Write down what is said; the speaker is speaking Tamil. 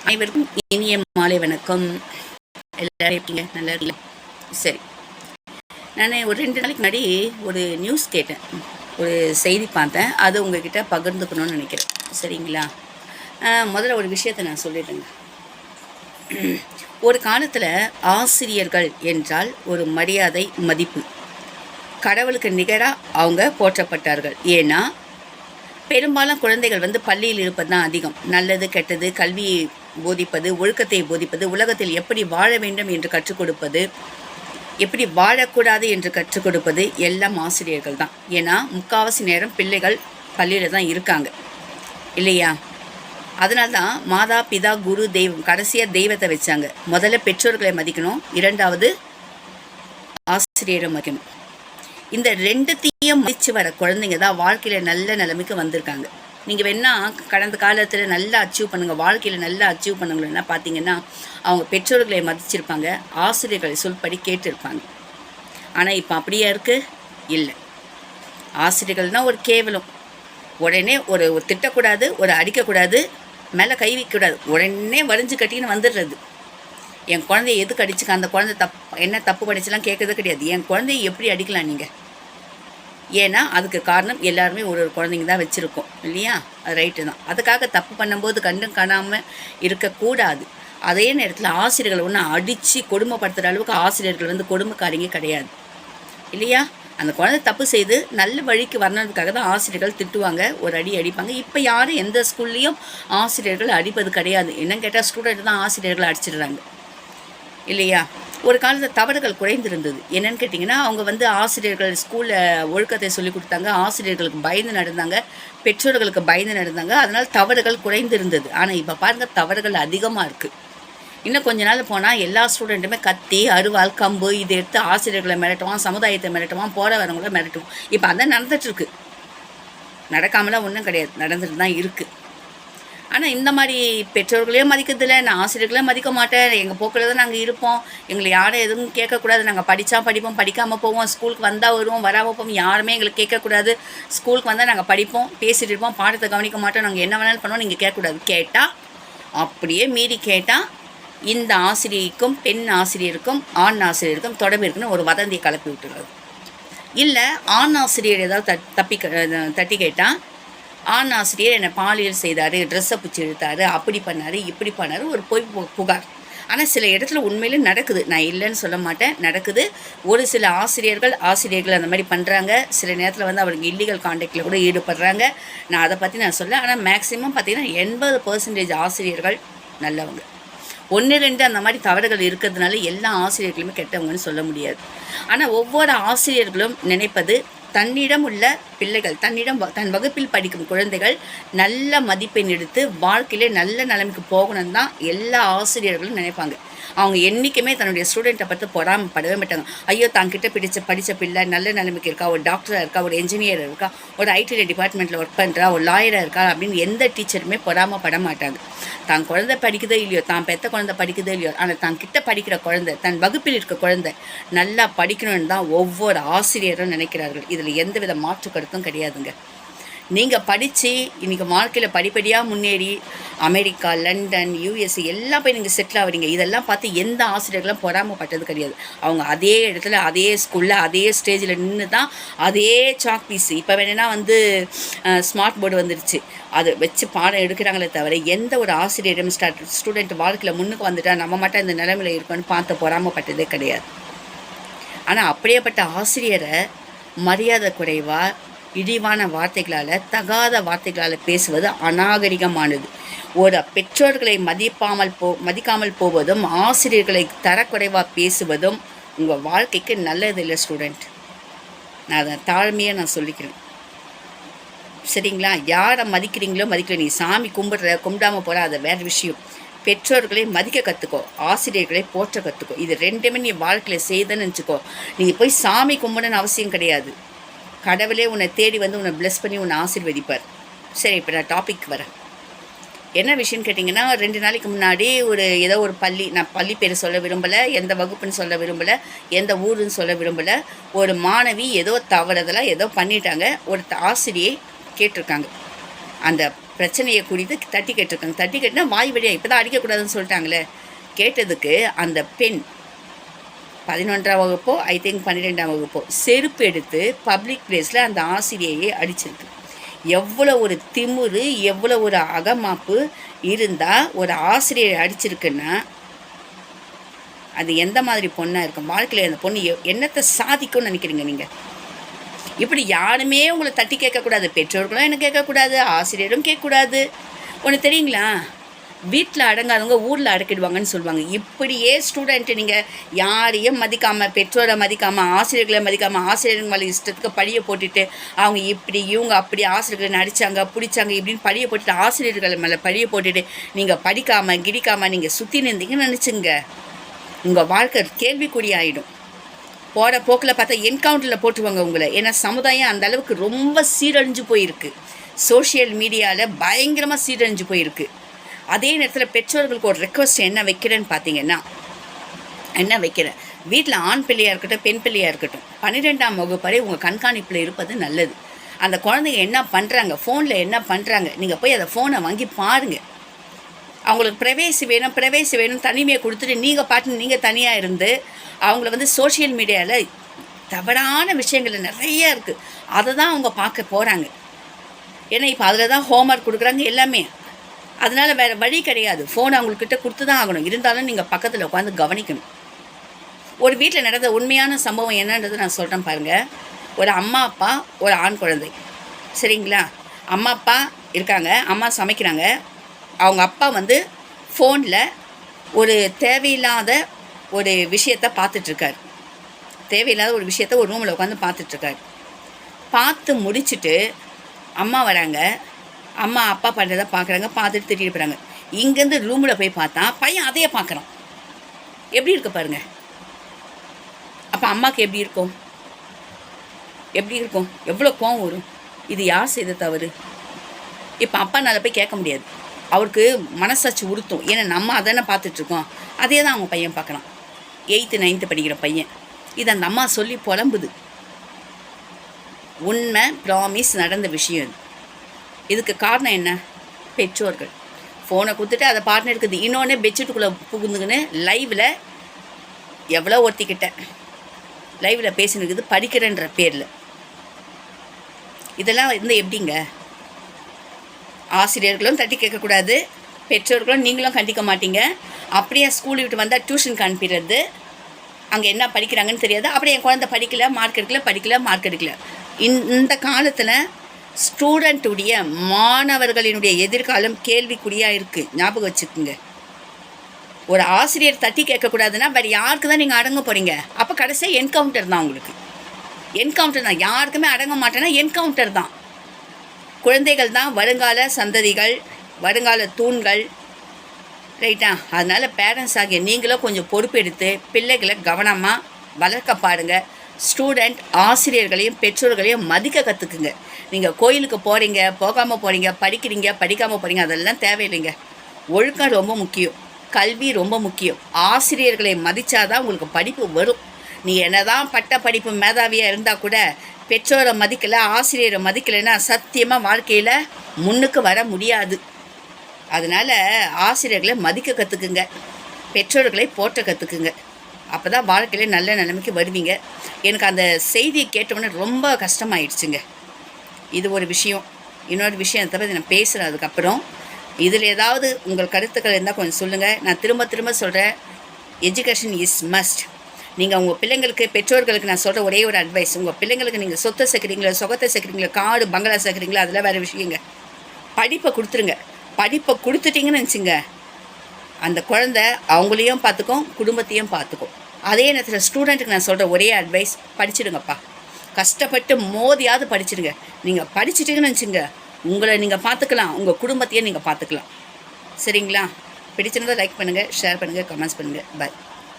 அனைவருக்கும் இனிய மாலை வணக்கம். எல்லாரும் எப்படிங்க? நல்லா இருக்கீங்க? சரி, நான் ஒரு 2 நாளைக்கு முன்னாடி ஒரு நியூஸ் கேட்டேன், ஒரு செய்தி பார்த்தேன். அது உங்ககிட்ட பகிர்ந்துக்கணும்னு நினைக்கிறேன். சரிங்களா? முதல்ல ஒரு விஷயத்தை நான் சொல்லிடுறேங்க. ஒரு காலத்தில் ஆசிரியர்கள் என்றால் ஒரு மரியாதை, மதிப்பு, கடவுளுக்கு நிகராக அவங்க போற்றப்பட்டார்கள். ஏன்னா பெரும்பாலும் குழந்தைகள் பள்ளியில் இருப்பது தான் அதிகம். நல்லது கெட்டது, கல்வியை போதிப்பது, ஒழுக்கத்தை போதிப்பது, உலகத்தில் எப்படி வாழ வேண்டும் என்று கற்றுக் கொடுப்பது, எப்படி வாழக்கூடாது என்று கற்றுக் கொடுப்பது எல்லாம் ஆசிரியர்கள் தான். ஏன்னா முக்கால்வாசி நேரம் பிள்ளைகள் பள்ளியில் தான் இருக்காங்க இல்லையா? அதனால்தான் மாதா, பிதா, குரு, தெய்வம், கடைசியாக தெய்வத்தை வச்சாங்க. முதல்ல பெற்றோர்களை மதிக்கணும், இரண்டாவது ஆசிரியரை மதிக்கணும். இந்த ரெண்டுத்தையும் மதித்து வர குழந்தைங்க தான் வாழ்க்கையில் நல்ல நிலைமைக்கு வந்திருக்காங்க. நீங்கள் வேணால் கடந்த காலத்தில் நல்லா அச்சீவ் பண்ணுங்கள், வாழ்க்கையில் நல்லா அச்சீவ் பண்ணுங்கன்னா பார்த்தீங்கன்னா அவங்க பெற்றோர்களை மதிச்சிருப்பாங்க, ஆசிரியர்களை சொல்படி கேட்டிருப்பாங்க. ஆனால் இப்போ அப்படியே இருக்குது? இல்லை. ஆசிரியர்கள்னால் ஒரு கேவலம். உடனே ஒரு திட்டக்கூடாது, ஒரு அடிக்கக்கூடாது, மேலே கை வைக்கக்கூடாது, உடனே வரைஞ்சு கட்டின்னு வந்துடுறது. என் குழந்தைய எதுக்கு அடிச்சுக்க, அந்த குழந்தை என்ன தப்பு படிச்சலாம் கேட்கறது கிடையாது. என் குழந்தைய எப்படி அடிக்கலாம் நீங்கள்? ஏன்னா அதுக்கு காரணம் எல்லாருமே ஒரு குழந்தைங்க தான் வச்சுருக்கோம் இல்லையா? அது ரைட்டு தான். அதுக்காக தப்பு பண்ணும்போது கண்டும் காணாமல் இருக்கக்கூடாது. அதே நேரத்தில் ஆசிரியர்கள் ஒன்று அடித்து கொடுமைப்படுத்துகிற அளவுக்கு ஆசிரியர்கள் கொடுமைக்காரிங்க கிடையாது இல்லையா? அந்த குழந்தை தப்பு செய்து நல்ல வழிக்கு வரணுன்றதுக்காக தான் ஆசிரியர்கள் திட்டுவாங்க, ஒரு அடி அடிப்பாங்க. இப்போ யாரும் எந்த ஸ்கூல்லையும் ஆசிரியர்கள் அடிப்பது கிடையாது. என்னன்னு கேட்டால் ஸ்டூடெண்ட் தான் ஆசிரியர்கள் அடிச்சிடுறாங்க இல்லையா? ஒரு காலத்தில் தவறுகள் குறைந்திருந்தது. என்னென்னு கேட்டிங்கன்னா அவங்க ஆசிரியர்கள் ஸ்கூலில் ஒழுக்கத்தை சொல்லிக் கொடுத்தாங்க, ஆசிரியர்களுக்கு பயந்து நடந்தாங்க, பெற்றோர்களுக்கு பயந்து நடந்தாங்க. அதனால் தவறுகள் குறைந்திருந்தது. ஆனால் இப்போ பாருங்கள், தவறுகள் அதிகமாக இருக்குது. இன்னும் கொஞ்ச நாள் போனால் எல்லா ஸ்டூடெண்ட்டுமே கத்தி, அருவாள், கம்பு இதை எடுத்து ஆசிரியர்களை மிரட்டுவான், சமுதாயத்தை மிரட்டுவான், போகிற வரவங்கள மிரட்டுவோம். இப்போ அதான் நடந்துகிட்ருக்கு. நடக்காமலாம் ஒன்றும் கிடையாது, நடந்துட்டு தான் இருக்குது. ஆனால் இந்த மாதிரி பெற்றோர்களையும் மதிக்கிறதில்ல, நான் ஆசிரியர்களையும் மதிக்க மாட்டேன், எங்கள் போக்கில் தான் நாங்கள் இருப்போம், எங்களை யாரும் எதுவும் கேட்கக்கூடாது, நாங்கள் படித்தா படிப்போம், படிக்காமல் போவோம், ஸ்கூலுக்கு வந்தால் வருவோம், வராமல் போவோம், யாருமே எங்களுக்கு கேட்கக்கூடாது, ஸ்கூலுக்கு வந்தால் நாங்கள் படிப்போம், பேசிகிட்டு இருப்போம், பாடத்தை கவனிக்க மாட்டோம், நாங்கள் என்ன வேணாலும் பண்ணுவோம், நீங்கள் கேட்கக்கூடாது. கேட்டால் அப்படியே மீறி கேட்டால் இந்த ஆசிரியருக்கும் பெண் ஆசிரியருக்கும் ஆண் ஆசிரியருக்கும் தொடர்பு இருக்குன்னு ஒரு வதந்தியை கலப்பி விட்டுறது. இல்லை ஆண் ஆசிரியர் ஏதாவது தட்டி கேட்டால் ஆண் ஆசிரியர் என்னை பாலியல் செய்தார், ட்ரெஸ்ஸை பிடிச்சி இழுத்தார், அப்படி பண்ணார், இப்படி பண்ணார், ஒரு பொய் புகார். ஆனால் சில இடத்துல உண்மையிலே நடக்குது, நான் இல்லைன்னு சொல்ல மாட்டேன், நடக்குது. ஒரு சில ஆசிரியர்கள் அந்த மாதிரி பண்ணுறாங்க. சில நேரத்தில் அவருக்கு இல்லீகல் கான்டாக்டில் கூட ஈடுபடுறாங்க. நான் அதை பற்றி நான் சொல்ல. ஆனால் மேக்ஸிமம் பார்த்திங்கன்னா 80% ஆசிரியர்கள் நல்லவங்க. 1-2 அந்த மாதிரி தவறுகள் இருக்கிறதுனால எல்லா ஆசிரியர்களுமே கெட்டவங்கன்னு சொல்ல முடியாது. ஆனால் ஒவ்வொரு ஆசிரியர்களும் நினைப்பது தன்னிடம் உள்ள பிள்ளைகள், தன் வகுப்பில் படிக்கும் குழந்தைகள் நல்ல மதிப்பெண் எடுத்து வாழ்க்கையிலே நல்ல நிலைமைக்கு போகணும்னு தான் எல்லா ஆசிரியர்களும் நினைப்பாங்க. அவங்க என்றைக்குமே தன்னுடைய ஸ்டூடெண்ட்டை பார்த்து பொறாமப்படவே மாட்டாங்க. ஐயோ தாங்கிட்ட படித்த பிள்ளை நல்ல நிலைமைக்கு இருக்கா, ஒரு டாக்டராக இருக்கா, ஒரு என்ஜினியர் இருக்கா, ஒரு ஐடி டிபார்ட்மெண்ட்டில் ஒர்க் பண்ணுறா, ஒரு லாயராக இருக்கா அப்படின்னு எந்த டீச்சருமே பொறாமப்பட மாட்டாங்க. தான் குழந்தை படிக்குதோ இல்லையோ, தான் பெற்ற குழந்தை படிக்குதோ இல்லையோ, ஆனால் தான் கிட்ட படிக்கிற குழந்தை, தன் வகுப்பில் இருக்க குழந்தை நல்லா படிக்கணும்னு தான் ஒவ்வொரு ஆசிரியரும் நினைக்கிறார்கள். இதில் எந்தவித மாற்று கருத்தும் கிடையாதுங்க. நீங்கள் படித்து இன்றைக்கி வாழ்க்கையில் படிப்படியாக முன்னேறி அமெரிக்கா, லண்டன், யூஎஸ்ஏ எல்லாம் போய் நீங்கள் செட்டில் ஆகிறீங்க. இதெல்லாம் பார்த்து எந்த ஆசிரியர்களும் பொறாமப்பட்டது கிடையாது. அவங்க அதே இடத்துல, அதே ஸ்கூலில், அதே ஸ்டேஜில் நின்று தான் அதே சாக் பீஸ், இப்போ வேணுன்னா ஸ்மார்ட் போர்டு வந்துருச்சு, அதை வச்சு பாடம் எடுக்கிறாங்களே தவிர எந்த ஒரு ஆசிரியரும் ஸ்டூடெண்ட் வாழ்க்கையில் முன்னுக்கு வந்துட்டால் நம்ம மட்டும் இந்த நிலைமையில் இருக்கோன்னு பார்த்து பொறாமப்பட்டதே கிடையாது. ஆனால் அப்படியேப்பட்ட ஆசிரியரை மரியாதை குறைவாக, இழிவான வார்த்தைகளால், தகாத வார்த்தைகளால் பேசுவது அநாகரிகமானது. ஒரு பெற்றோர்களை மதிக்காமல் போவதும், ஆசிரியர்களை தரக்குறைவாக பேசுவதும் உங்கள் வாழ்க்கைக்கு நல்லதில்லை ஸ்டூடெண்ட். நான் அதை தாழ்மையாக நான் சொல்லிக்கிறேன். சரிங்களா? யாரை மதிக்கிறீங்களோ மதிக்கல, நீ சாமி கும்பிடாமல் போகிற, அது வேறு விஷயம். பெற்றோர்களை மதிக்க கற்றுக்கோ, ஆசிரியர்களை போற்ற கற்றுக்கோ. இது ரெண்டுமே நீ வாழ்க்கையில் செய்தன்னு நினச்சிக்கோ. நீங்கள் போய் சாமி கும்பிடன்னு அவசியம் கிடையாது. கடவுளே உன்னை தேடி உன்னை பிளஸ் பண்ணி உன்னை ஆசீர்வதிப்பார். சரி, இப்போ நான் டாபிக் வரேன். என்ன விஷயம்னு கேட்டிங்கன்னா, 2 நாளைக்கு முன்னாடி ஏதோ ஒரு பள்ளி, நான் பள்ளி பேர் சொல்ல விரும்பலை, எந்த வகுப்புன்னு சொல்ல விரும்பலை, எந்த ஊருன்னு சொல்ல விரும்பலை, ஒரு மாணவி ஏதோ தவறுதலாக ஏதோ பண்ணிட்டாங்க. ஒரு ஆசிரியை கேட்டிருக்காங்க. அந்த பிரச்சனையை குறித்து தட்டி கேட்டிருக்காங்க. தட்டி கேட்டுனா வாய் வழியாக இப்போ தான் அடிக்கக்கூடாதுன்னு சொல்லிட்டாங்களே. கேட்டதுக்கு அந்த பெண் 11ஆம் வகுப்போ ஐ திங்க் 12ஆம் வகுப்போ செருப்பு எடுத்து பப்ளிக் பிளேஸில் அந்த ஆசிரியையை அடிச்சிருக்கு. எவ்வளோ ஒரு திமிரு, எவ்வளோ ஒரு அகமாப்பு இருந்தால் ஒரு ஆசிரியரை அடிச்சிருக்குன்னா அது எந்த மாதிரி பொண்ணாக இருக்கும்? வாழ்க்கையில் அந்த பொண்ணு என்னத்தை சாதிக்கும்னு நினைக்கிறீங்க நீங்கள்? இப்படி யாருமே உங்களை தட்டி கேட்கக்கூடாது. பெற்றோர்களும் என்ன கேட்கக்கூடாது, ஆசிரியரும் கேட்கக்கூடாது. ஒன்று தெரியுங்களா, வீட்டில் அடங்காதவங்க ஊரில் அடக்கிடுவாங்கன்னு சொல்லுவாங்க. இப்படியே ஸ்டூடெண்ட்டு நீங்கள் யாரையும் மதிக்காமல், பெற்றோரை மதிக்காமல், ஆசிரியர்களை மதிக்காமல், ஆசிரியர்கள் மேலே இஷ்டத்துக்கு பழியை போட்டுட்டு அவங்க இப்படி இவங்க அப்படி ஆசிரியர்களை நடித்தாங்க பிடிச்சாங்க இப்படின்னு பழியை போட்டுட்டு ஆசிரியர்கள் மேலே பழியை போட்டுட்டு நீங்கள் படிக்காமல் கிடிக்காமல் நீங்கள் சுற்றி நின்றீங்கன்னு நினச்சிங்க, உங்கள் வாழ்க்கை கேள்விக்குறி ஆகிடும். போகிற போக்கில் பார்த்தா என்கவுண்டரில் போட்டுருவாங்க உங்களை. ஏன்னா சமுதாயம் அந்த அளவுக்கு ரொம்ப சீரழிஞ்சு போயிருக்கு. சோஷியல் மீடியாவில் பயங்கரமாக சீரழிஞ்சு போயிருக்கு. அதே நேரத்தில் பெற்றோர்களுக்கு ஒரு ரெக்வஸ்ட் என்ன வைக்கிறேன்னு பார்த்தீங்கன்னா, என்ன வைக்கிறேன், வீட்டில் ஆண் பிள்ளையாக இருக்கட்டும் பெண் பிள்ளையாக இருக்கட்டும் 12ஆம் வகுப்பு வரை உங்கள் கண்காணிப்பில் இருப்பது நல்லது. அந்த குழந்தைங்க என்ன பண்ணுறாங்க, ஃபோனில் என்ன பண்ணுறாங்க, நீங்கள் போய் அந்த ஃபோனை வாங்கி பாருங்கள். அவங்களுக்கு பிரவேசி வேணும் தனிமையை கொடுத்துட்டு நீங்கள் பாட்டு நீங்கள் தனியாக இருந்து அவங்கள சோஷியல் மீடியாவில் தவறான விஷயங்கள் நிறைய இருக்குது, அதை தான் அவங்க பார்க்க போகிறாங்க. ஏன்னா இப்போ அதில் தான் ஹோம்ஒர்க் கொடுக்குறாங்க எல்லாமே. அதனால் வேறு வழி கிடையாது, ஃபோன் அவங்கக்கிட்ட கொடுத்து தான் ஆகணும். இருந்தாலும் நீங்கள் பக்கத்தில் உட்காந்து கவனிக்கணும். ஒரு வீட்டில் நடந்த உண்மையான சம்பவம் என்னன்றது நான் சொல்கிறேன் பாருங்கள். ஒரு அம்மா அப்பா ஒரு ஆண் குழந்தை, சரிங்களா? அம்மா அப்பா இருக்காங்க, அம்மா சமைக்கிறாங்க. அவங்க அப்பா ஃபோனில் ஒரு தேவையில்லாத ஒரு விஷயத்தை பார்த்துட்ருக்கார். தேவையில்லாத ஒரு விஷயத்த ஒரு ரூமில் உட்காந்து பார்த்துட்ருக்கார். பார்த்து முடிச்சுட்டு அம்மா வராங்க. அம்மா அப்பா பண்ணுறதை பார்க்குறாங்க, பார்த்துட்டு திட்டிட்டு போகிறாங்க. இங்கேருந்து ரூமில் போய் பார்த்தா பையன் அதையே பார்க்குறான். எப்படி இருக்கு பாருங்கள். அப்போ அம்மாவுக்கு எப்படி இருக்கும்? எவ்வளோ கோவம் வரும்? இது யார் செய்த தவறு? இப்போ அப்பானால போய் கேட்க முடியாது, அவருக்கு மனசாட்சி உறுத்தும். ஏன்னா நம்ம அதானே பார்த்துட்ருக்கோம். அதே தான் அவங்க பையன் பார்க்குறான். 8th 9th படிக்கிற பையன். இது அந்த அம்மா சொல்லி புலம்புது. உண்மை ப்ராமிஸ் நடந்த விஷயம். இதுக்கு காரணம் என்ன? பெற்றோர்கள் ஃபோனை கொடுத்துட்டு அதை பார்ட்னர் இருக்குது. இன்னொன்று பெட்ஷீட்டுக்குள்ளே புகுந்துக்குன்னு லைவில் எவ்வளோ ஒருத்திக்கிட்ட லைவில் பேசினுக்குது படிக்கிறன்ற பேரில். இதெல்லாம் எப்படிங்க? ஆசிரியர்களும் தட்டி கேட்கக்கூடாது, பெற்றோர்களும் நீங்களும் கண்டிக்க மாட்டீங்க. அப்படியே ஸ்கூல் விட்டு வந்தால் டியூஷனுக்கு அனுப்பிடுறது. அங்கே என்ன படிக்கிறாங்கன்னு தெரியாது. அப்படியே என் குழந்தை படிக்கல, மார்க் எடுக்கல. இந்த காலத்தில் ஸ்டூடெண்ட்டுடைய மாணவர்களினுடைய எதிர்காலம் கேள்விக்குறியாக இருக்குது. ஞாபகம் வச்சுக்கோங்க. ஒரு ஆசிரியர் தட்டி கேட்கக்கூடாதுன்னா வேறு யாருக்கு தான் நீங்கள் அடங்க போகிறீங்க? அப்போ கடைசியாக என்கவுண்டர் தான் உங்களுக்கு. என்கவுண்டர் தான். யாருக்குமே அடங்க மாட்டேன்னா என்கவுண்டர் தான். குழந்தைகள் தான் வருங்கால சந்ததிகள், வருங்கால தூண்கள், ரைட்டா? அதனால் பேரண்ட்ஸ் ஆகிய நீங்களும் கொஞ்சம் பொறுப்பெடுத்து பிள்ளைகளை கவனமாக வளர்க்க பாருங்க. ஸ்டூடெண்ட் ஆசிரியர்களையும் பெற்றோர்களையும் மதிக்க கற்றுக்குங்க. நீங்கள் கோயிலுக்கு போகிறீங்க, போகாமல் போகிறீங்க, படிக்கிறீங்க, படிக்காமல் போகிறீங்க, அதெல்லாம் தேவையில்லைங்க. ஒழுக்கம் ரொம்ப முக்கியம், கல்வி ரொம்ப முக்கியம். ஆசிரியர்களை மதித்தாதான் உங்களுக்கு படிப்பு வரும். நீ என்னதான் பட்ட படிப்பு மேதாவியாக இருந்தால் கூட பெற்றோரை மதிக்கலை, ஆசிரியரை மதிக்கலைன்னா சத்தியமாக வாழ்க்கையில் முன்னுக்கு வர முடியாது. அதனால் ஆசிரியர்களை மதிக்க கற்றுக்குங்க, பெற்றோர்களை போற்ற கற்றுக்குங்க. அப்போ தான் வாழ்க்கையில் நல்ல நிலைமைக்கு வருவீங்க. எனக்கு அந்த செய்தியை கேட்டவுடனே ரொம்ப கஷ்டமாயிடுச்சுங்க. இது ஒரு விஷயம். இன்னொரு விஷயம் தவிர நான் பேசுகிறேன். அதுக்கப்புறம் இதில் ஏதாவது உங்கள் கருத்துக்கள் இருந்தால் கொஞ்சம் சொல்லுங்கள். நான் திரும்ப சொல்கிறேன், எஜுகேஷன் இஸ் மஸ்ட். நீங்கள் உங்கள் பிள்ளைங்களுக்கு, பெற்றோர்களுக்கு நான் சொல்கிற ஒரே ஒரு அட்வைஸ், உங்கள் பிள்ளைங்களுக்கு நீங்கள் சொத்தை சேர்க்குறீங்களா, சொகத்தை சேர்க்குறீங்களா, காடு பங்களா சேர்க்குறீங்களா, அதெல்லாம் வேறு விஷயங்க. படிப்பை கொடுத்துருங்க. படிப்பை கொடுத்துட்டிங்கன்னு நினச்சிங்க, அந்த குழந்தை அவங்களையும் பார்த்துக்கும், குடும்பத்தையும் பார்த்துக்கும். அதே நேரத்தில் ஸ்டூடெண்ட்டுக்கு நான் சொல்கிற ஒரே அட்வைஸ், படிச்சிடுங்கப்பா. கஷ்டப்பட்டு மோதியாவது படிச்சிடுங்க. நீங்கள் படிச்சிட்டிங்கன்னு நினச்சிங்க, உங்களை நீங்கள் பார்த்துக்கலாம், உங்கள் குடும்பத்தையும் நீங்கள் பார்த்துக்கலாம். சரிங்களா? பிடிச்சிருந்தால் லைக் பண்ணுங்கள், ஷேர் பண்ணுங்கள், கமெண்ட்ஸ் பண்ணுங்கள். பாய்.